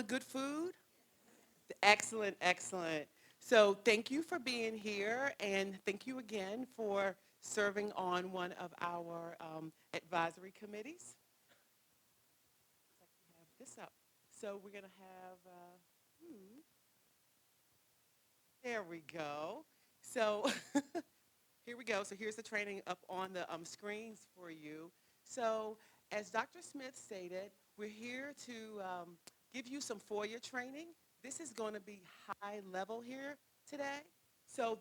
the good food? Excellent, excellent. So thank you for being here, and thank you again for serving on one of our advisory committees. Looks like we have this up. So we're going to have, there we go. So here we go. So here's the training up on the screens for you. So as Dr. Smith stated, we're here to give you some FOIA training. This is going to be high level here today. So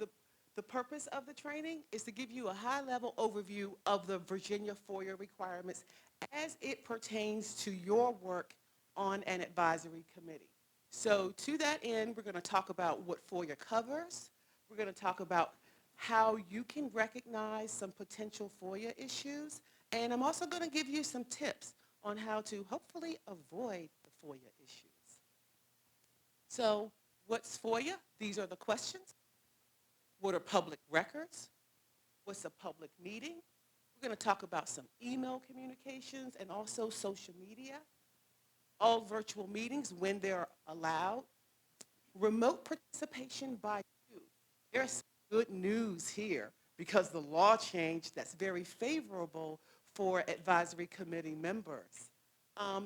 the purpose of the training is to give you a high level overview of the Virginia FOIA requirements as it pertains to your work on an advisory committee. So to that end, we're going to talk about what FOIA covers. We're going to talk about how you can recognize some potential FOIA issues. And I'm also going to give you some tips on how to hopefully avoid the FOIA issues. So what's FOIA? These are the questions. What are public records? What's a public meeting? We're going to talk about some email communications and also social media, all virtual meetings when they're allowed, remote participation by you. There's some good news here because the law changed that's very favorable for advisory committee members.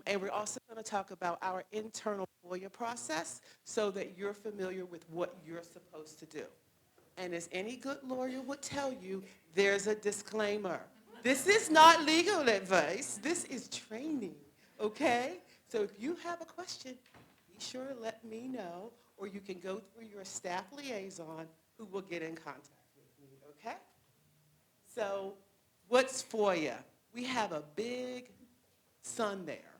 And we're also going to talk about our internal FOIA process so that you're familiar with what you're supposed to do. And as any good lawyer would tell you, there's a disclaimer. This is not legal advice. This is training, okay? So if you have a question, be sure to let me know, or you can go through your staff liaison who will get in contact with me, okay? So what's FOIA? We have a big sun there,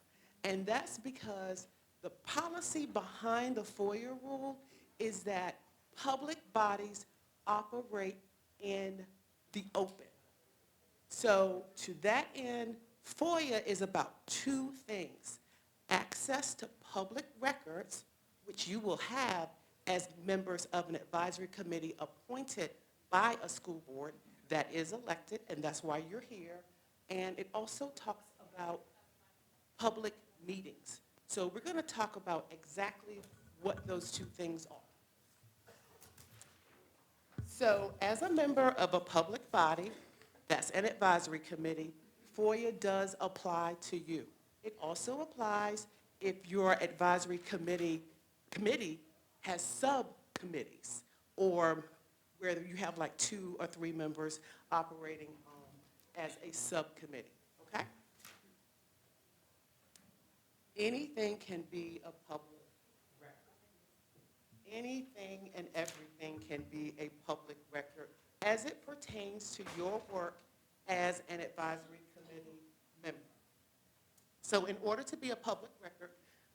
and that's because the policy behind the FOIA rule is that public bodies operate in the open. So to that end, FOIA is about two things: access to public records, which you will have as members of an advisory committee appointed by a school board that is elected, and that's why you're here. And it also talks about public meetings. So we're going to talk about exactly what those two things are. So as a member of a public body, that's an advisory committee, FOIA does apply to you. It also applies if your advisory committee has subcommittees, or where you have like 2 or 3 members operating as a subcommittee, okay? Anything can be a public record. Anything and everything can be a public record as it pertains to your work as an advisory committee member. So in order to be a public record,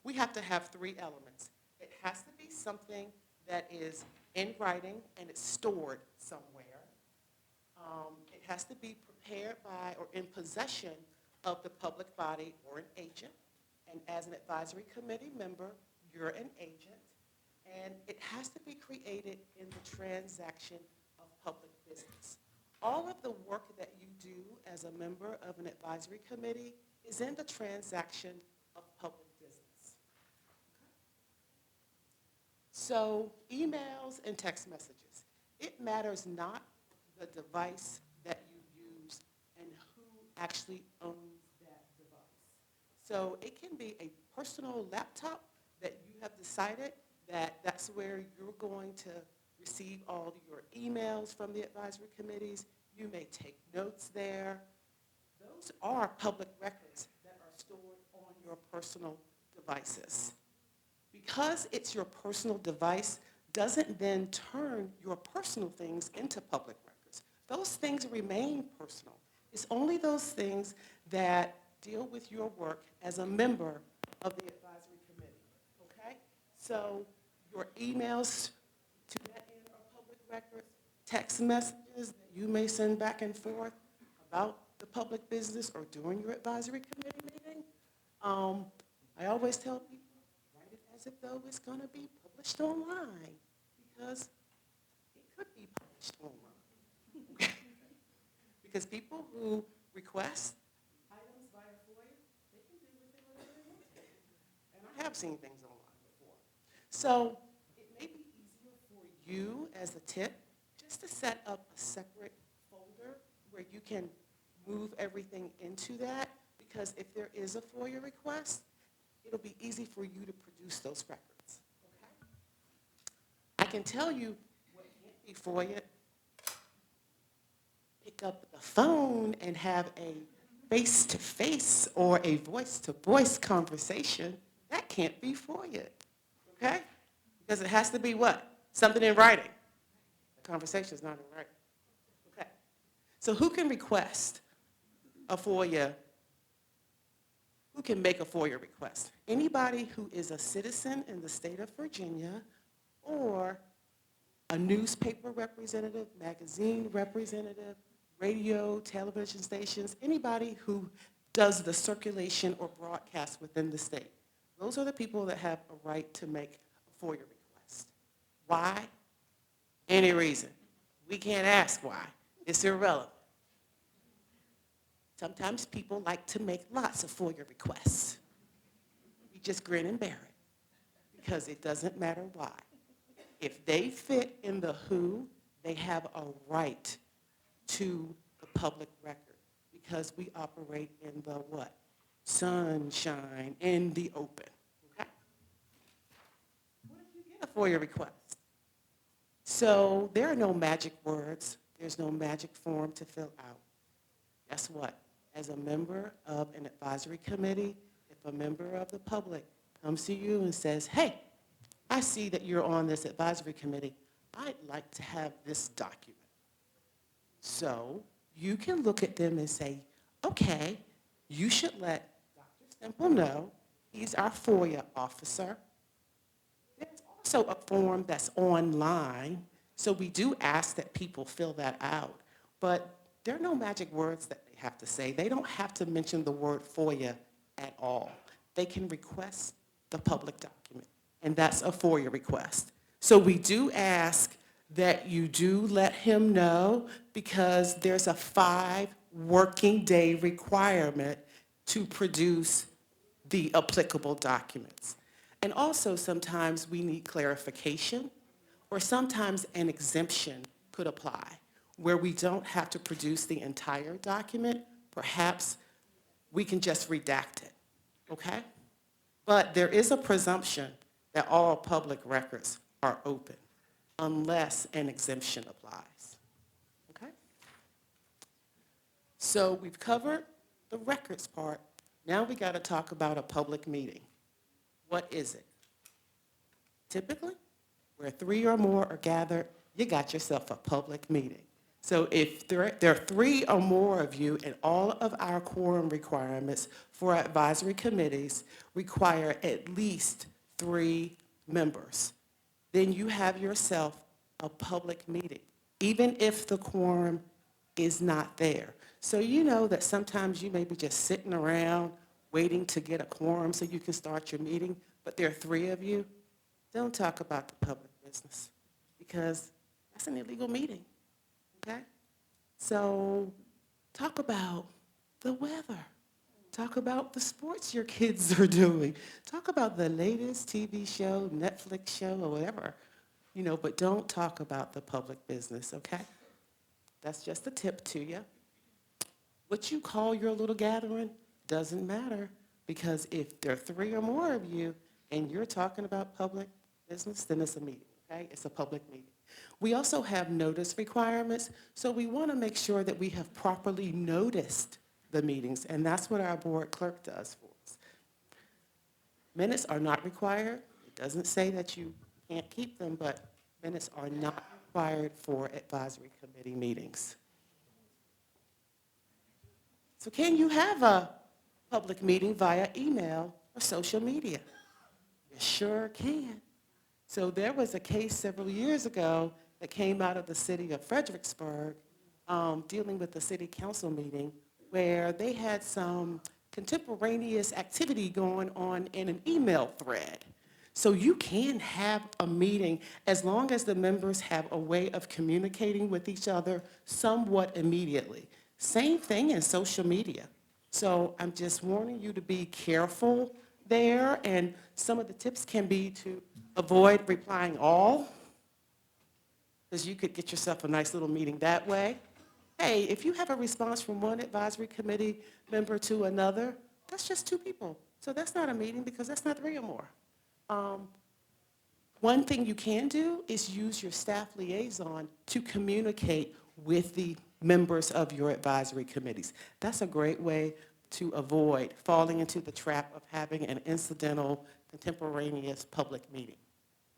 we have to have 3 elements. It has to be something that is in writing and it's stored somewhere. It has to be prepared by or in possession of the public body or an agent. And as an advisory committee member, you're an agent. And it has to be created in the transaction of public business. All of the work that you do as a member of an advisory committee is in the transaction of public business. So emails and text messages. It matters not the device that you use and who actually owns that device. So it can be a personal laptop that you have decided that that's where you're going to receive all your emails from the advisory committees. You may take notes there. Those are public records that are stored on your personal devices. Because it's your personal device doesn't then turn your personal things into public records. Those things remain personal. It's only those things that deal with your work as a member of the advisory committee, okay? So your emails to that end are public records, text messages that you may send back and forth about the public business or during your advisory committee meeting. I always tell people, write it as if though it's going to be published online, because it could be published online. Because people who request items via FOIA, they can do with it whatever they want to. And I have seen things online. So it may be easier for you as a tip just to set up a separate folder where you can move everything into that, because if there is a FOIA request, it'll be easy for you to produce those records. Okay? I can tell you what can't be FOIA. Pick up the phone and have a face-to-face or a voice-to-voice conversation. That can't be FOIA, okay? Because it has to be what? Something in writing. The conversation is not in writing. Okay. So who can request a FOIA? Who can make a FOIA request? Anybody who is a citizen in the state of Virginia, or a newspaper representative, magazine representative, radio, television stations, anybody who does the circulation or broadcast within the state. Those are the people that have a right to make a FOIA request. Why? Any reason. We can't ask why. It's irrelevant. Sometimes people like to make lots of FOIA requests. We just grin and bear it, because it doesn't matter why. If they fit in the who, they have a right to the public record, because we operate in the what? Sunshine, in the open. Okay? What if you get a FOIA request? So there are no magic words. There's no magic form to fill out. Guess what? As a member of an advisory committee, if a member of the public comes to you and says, hey, I see that you're on this advisory committee, I'd like to have this document. So you can look at them and say, okay, you should let Dr. Stemple know. He's our FOIA officer. There's also a form that's online, so we do ask that people fill that out. But there are no magic words that they have to say. They don't have to mention the word FOIA at all. They can request the public document, and that's a FOIA request. So we do ask that you do let him know, because there's a 5-working-day requirement to produce the applicable documents. And also sometimes we need clarification, or sometimes an exemption could apply, where we don't have to produce the entire document. Perhaps we can just redact it, okay? But there is a presumption that all public records are open, unless an exemption applies, okay? So we've covered the records part. Now we got to talk about a public meeting. What is it? Typically, where 3 or more are gathered, you got yourself a public meeting. So if there are 3 or more of you, and all of our quorum requirements for advisory committees require at least 3 members, then you have yourself a public meeting, even if the quorum is not there. So you know that sometimes you may be just sitting around waiting to get a quorum so you can start your meeting, but there are 3 of you. Don't talk about the public business, because that's an illegal meeting, okay? So talk about the weather. Talk about the sports your kids are doing. Talk about the latest TV show, Netflix show, or whatever, you know, but don't talk about the public business, okay? That's just a tip to you. What you call your little gathering doesn't matter, because if there are 3 or more of you and you're talking about public business, then it's a meeting, okay? It's a public meeting. We also have notice requirements, so we want to make sure that we have properly noticed the meetings, and that's what our board clerk does for us. Minutes are not required. It doesn't say that you can't keep them, but minutes are not required for advisory committee meetings. So can you have a public meeting via email or social media? You sure can. So there was a case several years ago that came out of the city of Fredericksburg, dealing with the city council meeting, where they had some contemporaneous activity going on in an email thread. So you can have a meeting as long as the members have a way of communicating with each other somewhat immediately. Same thing in social media. So I'm just warning you to be careful there, and some of the tips can be to Avoid replying all, because you could get yourself a nice little meeting that way. Hey, if you have a response from one advisory committee member to another, that's just two people. So that's not a meeting because that's not three or more. Um, One thing you can do is use your staff liaison to communicate with the members of your advisory committees. That's a great way to avoid falling into the trap of having an incidental, contemporaneous public meeting.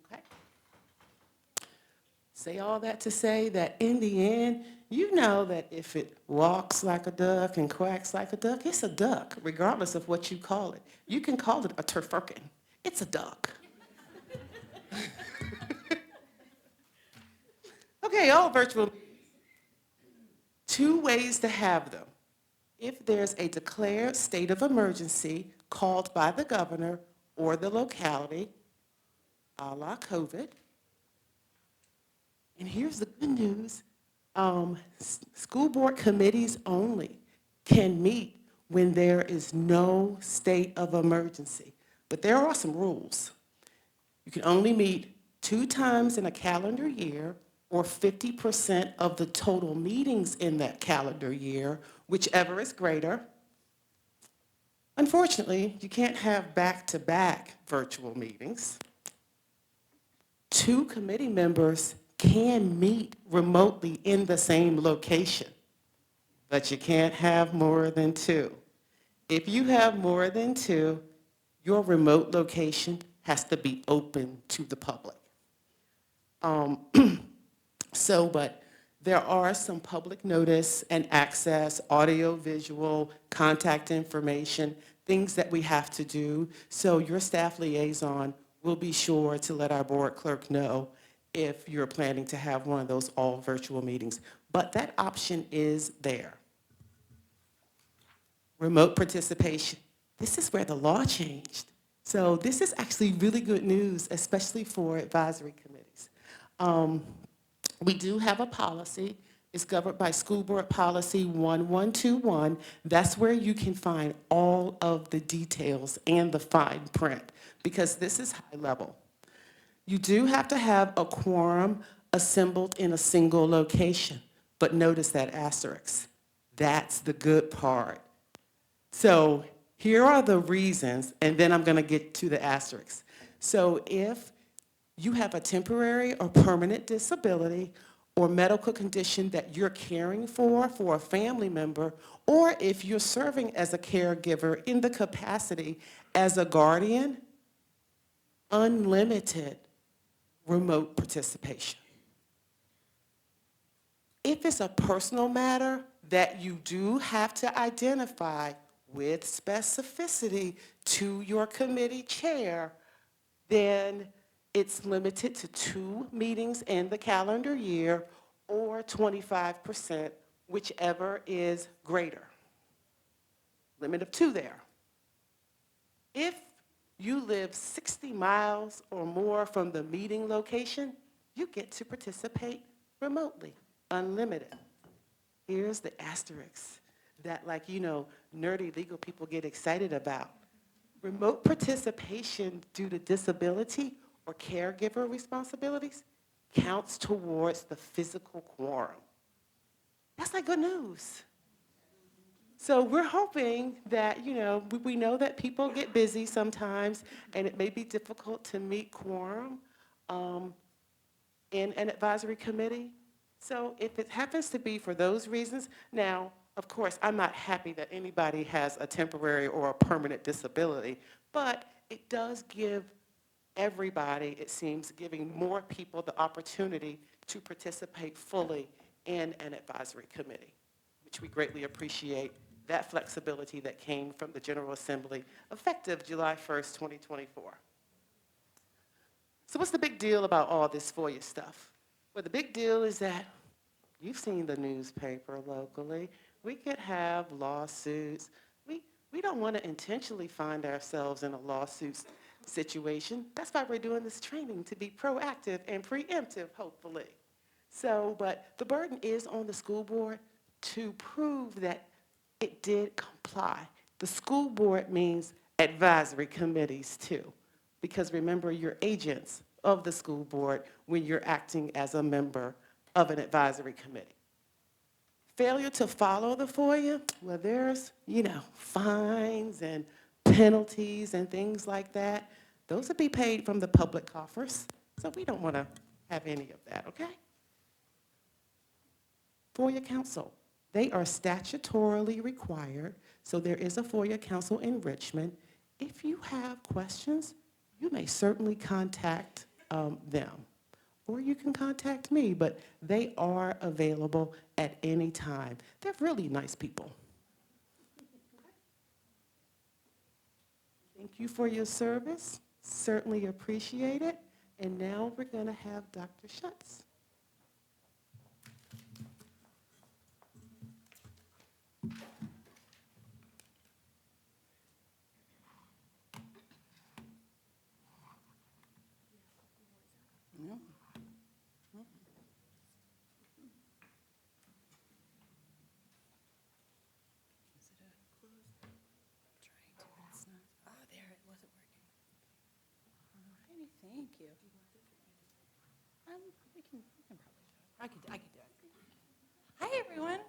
Okay? Say all that to say that in the end, you know that if it walks like a duck and quacks like a duck, it's a duck, regardless of what you call it. You can call it a turfurkin. It's a duck. Okay, all virtual. Two ways to have them. If there's a declared state of emergency called by the governor or the locality, a la COVID. And here's the good news. School board committees only can meet when there is no state of emergency. But there are some rules. You can only meet 2 times in a calendar year or 50% of the total meetings in that calendar year, whichever is greater. Unfortunately, you can't have back-to-back virtual meetings. 2 committee members can meet remotely in the same location, but you can't have more than 2. If you have more than 2, your remote location has to be open to the public. But there are some public notice and access, audio, visual, contact information, things that we have to do. So your staff liaison will be sure to let our board clerk know if you're planning to have one of those all virtual meetings. But that option is there. Remote participation. This is where the law changed. So this is actually really good news, especially for advisory committees. We do have a policy. It's governed by School Board Policy 1121. That's where you can find all of the details and the fine print, because this is high level. You do have to have a quorum assembled in a single location, but notice that asterisk. That's the good part. So here are the reasons, and then I'm going to get to the asterisks. So if you have a temporary or permanent disability or medical condition that you're caring for a family member, or if you're serving as a caregiver in the capacity as a guardian, unlimited remote participation. If it's a personal matter that you do have to identify with specificity to your committee chair, then it's limited to 2 meetings in the calendar year or 25%, whichever is greater. Limit of 2 there. If you live 60 miles or more from the meeting location, you get to participate remotely, unlimited. Here's the asterisk that, like, nerdy legal people get excited about. Remote participation due to disability or caregiver responsibilities counts towards the physical quorum. That's like good news. So we're hoping that, we know that people get busy sometimes, and it may be difficult to meet quorum in an advisory committee. So if it happens to be for those reasons, now, of course, I'm not happy that anybody has a temporary or a permanent disability, but it does give everybody, it seems, giving more people the opportunity to participate fully in an advisory committee, which we greatly appreciate that flexibility that came from the General Assembly effective July 1st, 2024. So what's the big deal about all this FOIA stuff? Well, the big deal is that you've seen the newspaper locally. We could have lawsuits. We don't want to intentionally find ourselves in a lawsuit situation. That's why we're doing this training, to be proactive and preemptive, hopefully. So, but the burden is on the school board to prove that it did comply. The school board means advisory committees too. because remember, you're agents of the school board when you're acting as a member of an advisory committee. Failure to follow the FOIA, well, there's, fines and penalties and things like that. Those would be paid from the public coffers, so we don't want to have any of that, okay? FOIA counsel, they are statutorily required, so there is a FOIA counsel in Richmond. If you have questions, you may certainly contact them, or you can contact me, but they are available at any time. They're really nice people. Thank you for your service. Certainly appreciate it. And now we're going to have Dr. Schutz. Thank you. We can probably do it. I can do it. Hi, everyone.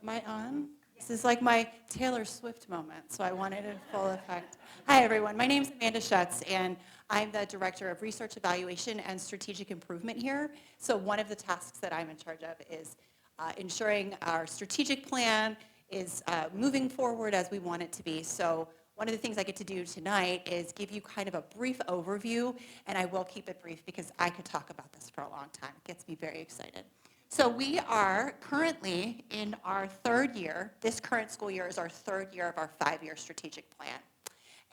Am I on? This is like my Taylor Swift moment, so I want it in full effect. Hi, everyone. My name is Amanda Schutz, and I'm the Director of Research Evaluation and Strategic Improvement here. So one of the tasks that I'm in charge of is ensuring our strategic plan is moving forward as we want it to be. So one of the things I get to do tonight is give you kind of a brief overview, and I will keep it brief because I could talk about this for a long time. It gets me very excited. So we are currently in our third year. This current school year is our third year of our 5-year strategic plan.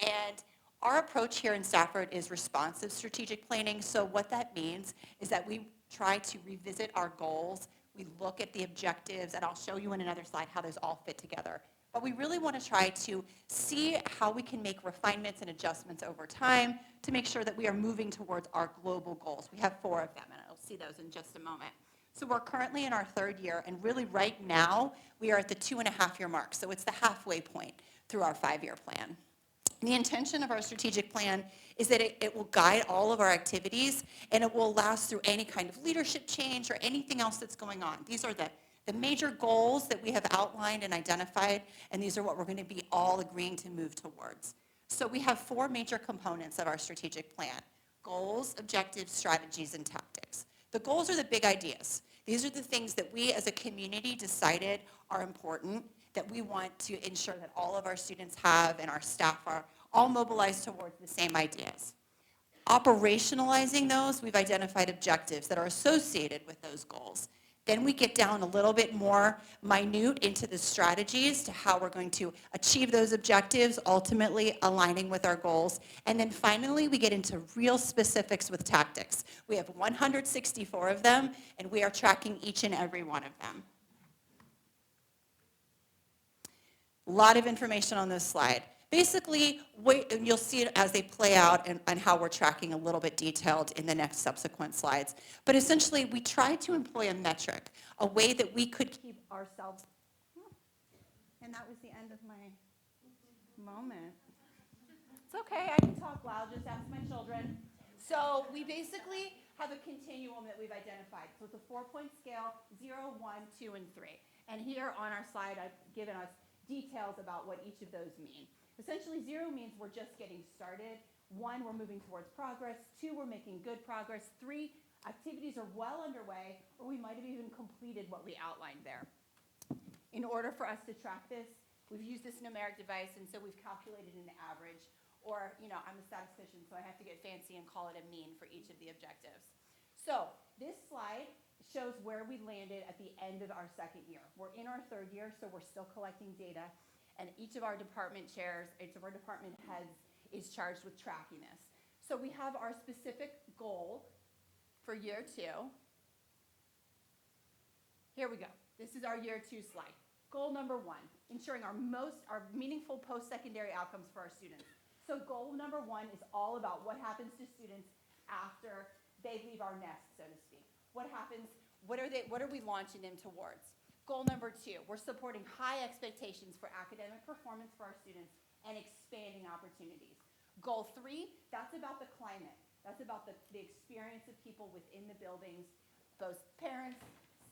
And our approach here in Stafford is responsive strategic planning. So what that means is that we try to revisit our goals. We look at the objectives, and I'll show you in another slide how those all fit together. But we really want to try to see how we can make refinements and adjustments over time to make sure that we are moving towards our global goals. We have 4 of them, and I'll see those in just a moment. So we're currently in our third year, and really right now, we are at the 2.5-year mark. So it's the halfway point through our 5-year plan. The intention of our strategic plan is that it will guide all of our activities, and it will last through any kind of leadership change or anything else that's going on. These are the major goals that we have outlined and identified, and these are what we're going to be all agreeing to move towards. So we have 4 major components of our strategic plan: goals, objectives, strategies, and tactics. The goals are the big ideas. These are the things that we as a community decided are important, that we want to ensure that all of our students have and our staff are all mobilized towards the same ideas. Operationalizing those, we've identified objectives that are associated with those goals. Then we get down a little bit more minute into the strategies to how we're going to achieve those objectives, ultimately aligning with our goals. And then finally, we get into real specifics with tactics. We have 164 of them, and we are tracking each and every one of them. A lot of information on this slide. Basically, you'll see it as they play out and how we're tracking a little bit detailed in the next subsequent slides. But essentially, we try to employ a metric, a way that we could keep ourselves, and that was the end of my moment. It's okay, I can talk loud, just ask my children. So we basically have a continuum that we've identified. So it's a 4-point scale, 0, 1, 2, and 3. And here on our slide, I've given us details about what each of those mean. Essentially, 0 means we're just getting started. 1, we're moving towards progress. 2, we're making good progress. 3, activities are well underway, or we might have even completed what we outlined there. In order for us to track this, we've used this numeric device, and so we've calculated an average, or, I'm a statistician, so I have to get fancy and call it a mean for each of the objectives. So this slide shows where we landed at the end of our second year. We're in our third year, so we're still collecting data, and each of our department chairs, each of our department heads is charged with tracking this. So we have our specific goal for year 2. Here we go. This is our year 2 slide. Goal number 1, ensuring our meaningful post-secondary outcomes for our students. So goal number 1 is all about what happens to students after they leave our nest, so to speak. What happens, what are we launching them towards? Goal number 2, we're supporting high expectations for academic performance for our students and expanding opportunities. Goal 3, that's about the climate. That's about the experience of people within the buildings, both parents,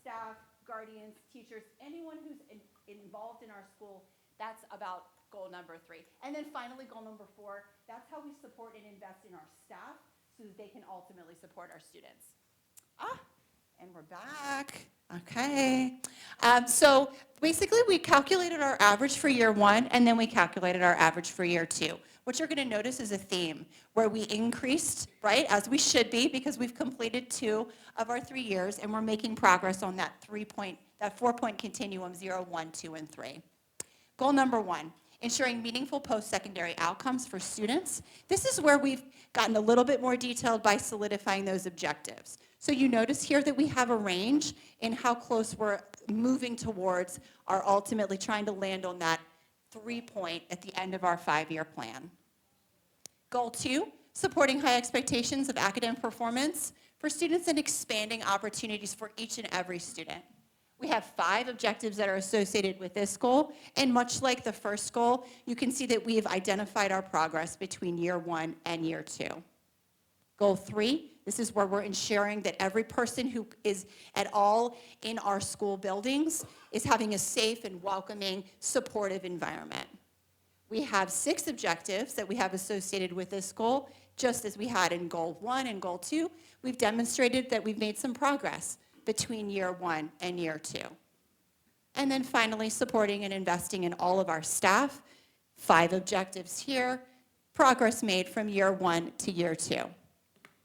staff, guardians, teachers, anyone who's involved in our school. That's about goal number 3. And then finally, goal number 4, that's how we support and invest in our staff so that they can ultimately support our students. And we're back. Okay. So basically, we calculated our average for year 1, and then we calculated our average for year 2. What you're going to notice is a theme where we increased, right, as we should be, because we've completed 2 of our 3 years, and we're making progress on that 4-point continuum, 0, 1, 2, and 3. Goal number 1, ensuring meaningful post-secondary outcomes for students. This is where we've gotten a little bit more detailed by solidifying those objectives. So you notice here that we have a range in how close we're moving towards our ultimately trying to land on that 3-point at the end of our 5-year plan. Goal 2, supporting high expectations of academic performance for students and expanding opportunities for each and every student. We have 5 objectives that are associated with this goal, and much like the first goal, you can see that we have identified our progress between year 1 and year 2. Goal 3, this is where we're ensuring that every person who is at all in our school buildings is having a safe and welcoming, supportive environment. We have 6 objectives that we have associated with this goal, just as we had in goal 1 and goal 2. We've demonstrated that we've made some progress between year 1 and year 2. And then finally, supporting and investing in all of our staff. 5 objectives here, progress made from year 1 to year 2.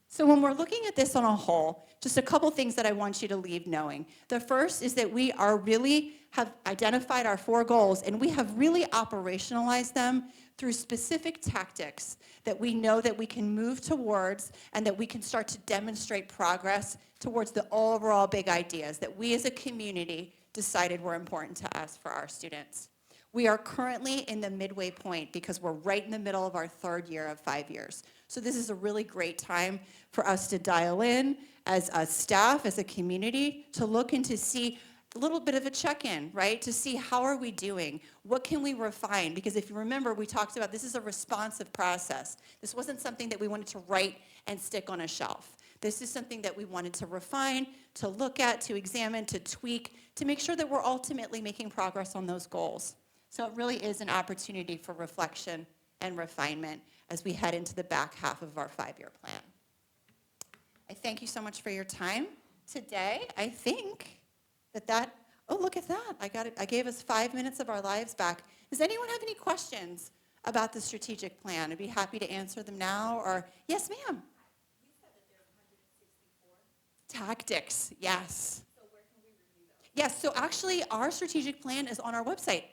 So when we're looking at this on a whole, just a couple things that I want you to leave knowing. The first is that we have identified our 4 goals, and we have really operationalized them through specific tactics that we know that we can move towards and that we can start to demonstrate progress towards the overall big ideas that we as a community decided were important to us for our students. We are currently in the midway point because we're right in the middle of our 3rd year of 5 years. So this is a really great time for us to dial in as a staff, as a community, to look and to see a little bit of a check-in, right? To see how are we doing? What can we refine? Because if you remember, we talked about this is a responsive process. This wasn't something that we wanted to write and stick on a shelf. This is something that we wanted to refine, to look at, to examine, to tweak, to make sure that we're ultimately making progress on those goals. So it really is an opportunity for reflection and refinement as we head into the back half of our 5-year plan. I thank you so much for your time today. I think oh, look at that. I gave us 5 minutes of our lives back. Does anyone have any questions about the strategic plan? I'd be happy to answer them now, or, yes, ma'am. You said that there's 164 Tactics, yes. So where can we review those? Yes, so actually our strategic plan is on our website.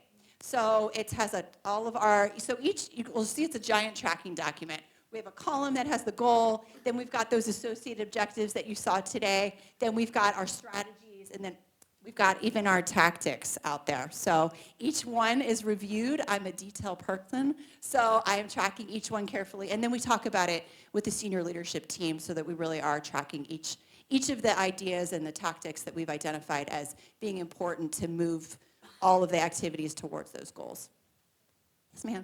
So it has all of our, so you will see it's a giant tracking document. We have a column that has the goal, then we've got those associated objectives that you saw today, then we've got our strategies, and then we've got even our tactics out there. So each one is reviewed. I'm a detail person, so I am tracking each one carefully. And then we talk about it with the senior leadership team so that we really are tracking each of the ideas and the tactics that we've identified as being important to move all of the activities towards those goals. Yes, ma'am?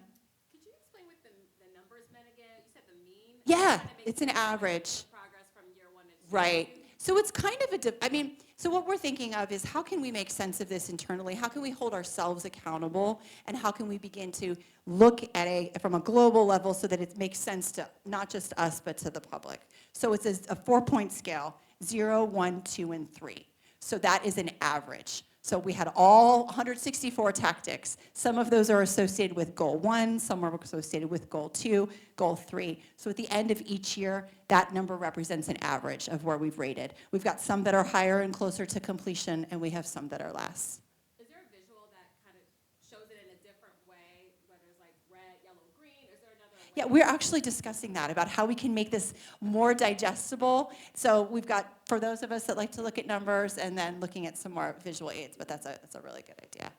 Could you explain what the numbers meant again? You said the mean? Yeah, it's an average. Progress from year 1 to 2. Right. So it's kind of so what we're thinking of is how can we make sense of this internally? How can we hold ourselves accountable? And how can we begin to look at from a global level so that it makes sense to not just us, but to the public? So it's a 4-point scale, 0, 1, 2, and 3. So that is an average. So we had all 164 tactics. Some of those are associated with goal 1, some are associated with goal 2, goal 3. So at the end of each year, that number represents an average of where we've rated. We've got some that are higher and closer to completion, and we have some that are less. Is there a visual that kind of shows it in a different way, whether it's like red, yellow, green? Is there another way? Yeah, we're actually discussing that, about how we can make this more digestible. So we've got, for those of us that like to look at numbers, and then looking at some more visual aids, but that's a really good idea.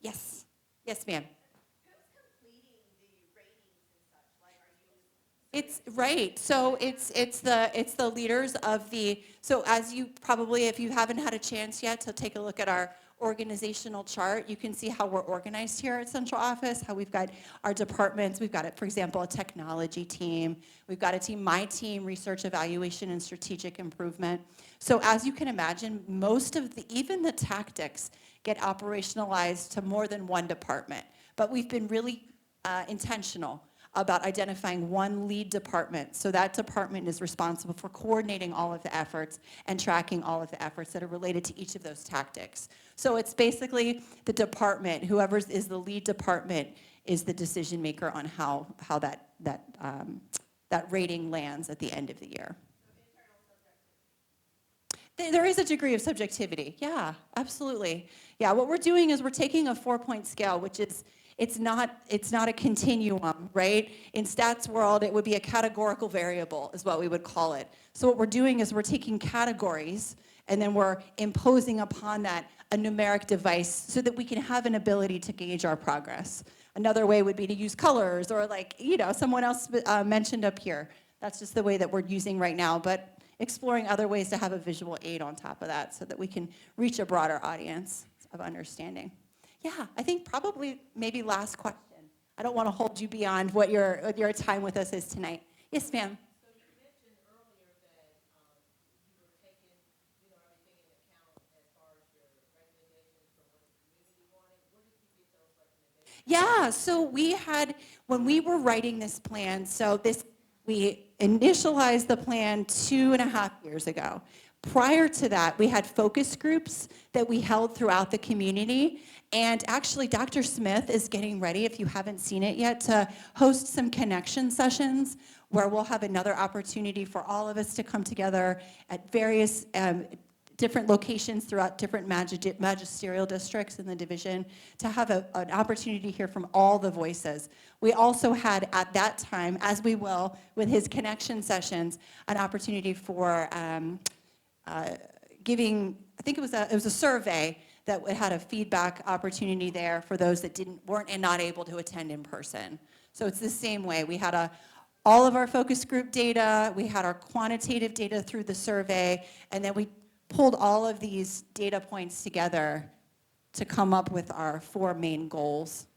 Yes. Yes, ma'am. Who's completing the ratings and such? Like, are you? It's right. So it's the leaders of the. So as you probably, if you haven't had a chance yet to take a look at our organizational chart, you can see how we're organized here at central office, how we've got our departments. We've got, for example, a technology team. We've got a team, my team, research evaluation and strategic improvement. So as you can imagine, most of even the tactics get operationalized to more than one department. But we've been really intentional about identifying one lead department. So that department is responsible for coordinating all of the efforts and tracking all of the efforts that are related to each of those tactics. So it's basically the department, whoever is the lead department is the decision maker on how that rating lands at the end of the year. There is a degree of subjectivity. Yeah, absolutely. Yeah, what we're doing is we're taking a 4-point scale, which is, it's not a continuum, right? In stats world, it would be a categorical variable is what we would call it. So what we're doing is we're taking categories and then we're imposing upon that a numeric device so that we can have an ability to gauge our progress. Another way would be to use colors or someone else mentioned up here. That's just the way that we're using right now, but exploring other ways to have a visual aid on top of that so that we can reach a broader audience of understanding. Yeah, I think probably maybe last question. I don't want to hold you beyond what your time with us is tonight. Yes, ma'am. So you mentioned earlier that you were taking, everything into account as far as your recommendations from what the community wanted. Where did you get those recommendations? Yeah, so when we were writing this plan, we initialized the plan 2.5 years ago. Prior to that, we had focus groups that we held throughout the community. And actually, Dr. Smith is getting ready, if you haven't seen it yet, to host some connection sessions where we'll have another opportunity for all of us to come together at various different locations throughout different magisterial districts in the division to have an opportunity to hear from all the voices. We also had at that time, as we will with his connection sessions, an opportunity for giving, I think it was a survey that had a feedback opportunity there for those that weren't and not able to attend in person. So it's the same way. We had all of our focus group data, we had our quantitative data through the survey, and then we pulled all of these data points together to come up with our 4 main goals.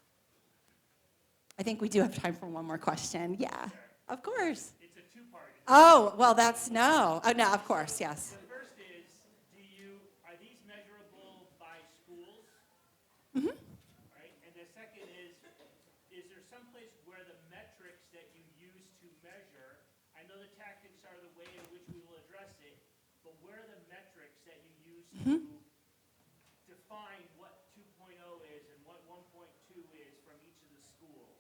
I think we do have time for one more question. Yeah, of course. It's a two-part. Oh, well, no, of course, yes. The first is, are these measurable by schools? Mm-hmm. Right? And the second is there some place where the metrics that you use to measure, I know the tactics are the way in which we will address it, but where are the metrics that you use to define what 2.0 is and what 1.2 is from each of the schools?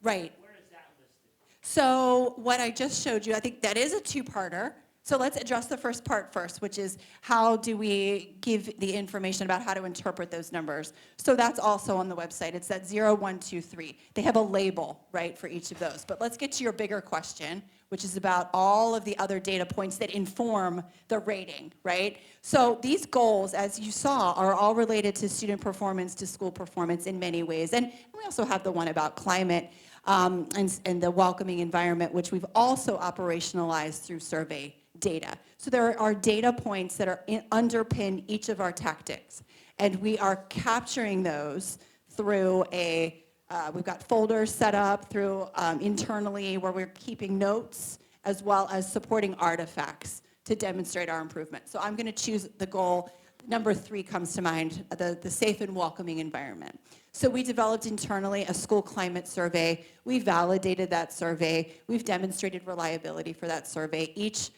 Right. Where is that listed? So what I just showed you, I think that is a 2-parter. So let's address the first part first, which is how do we give the information about how to interpret those numbers. So that's also on the website. It's that 0, 1, 2, 3. They have a label, right, for each of those. But let's get to your bigger question, which is about all of the other data points that inform the rating, right? So these goals, as you saw, are all related to student performance, to school performance in many ways. And we also have the one about climate and the welcoming environment, which we've also operationalized through survey data. So there are data points that underpin each of our tactics. And we are capturing those through we've got folders set up through internally where we're keeping notes as well as supporting artifacts to demonstrate our improvement. So I'm going to choose the goal. Number 3 comes to mind, the safe and welcoming environment. So we developed internally a school climate survey. We validated that survey. We've demonstrated reliability for that survey. Each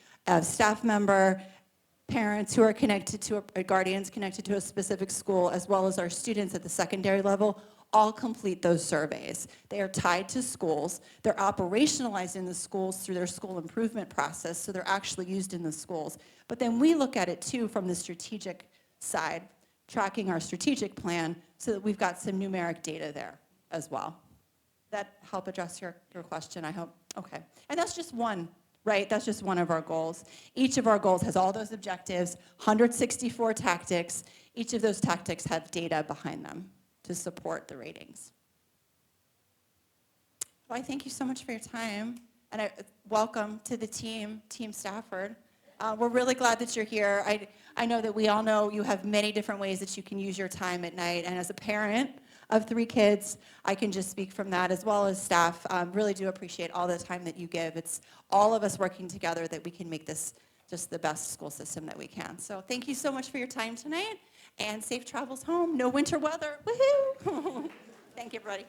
staff member, parents who are connected to guardians connected to a specific school, as well as our students at the secondary level, all complete those surveys. They are tied to schools. They're operationalized in the schools through their school improvement process, so they're actually used in the schools. But then we look at it too from the strategic side, tracking our strategic plan so that we've got some numeric data there as well. That help address your question, I hope? Okay. And that's just one, right? That's just one of our goals. Each of our goals has all those objectives, 164 tactics. Each of those tactics have data behind them to support the ratings. Well, I thank you so much for your time, and welcome to the team, Team Stafford. We're really glad that you're here. I know that we all know you have many different ways that you can use your time at night, and as a parent of 3 kids, I can just speak from that, as well as staff. Really do appreciate all the time that you give. It's all of us working together that we can make this just the best school system that we can. So thank you so much for your time tonight, and safe travels home. No winter weather. Woohoo! Thank you, everybody.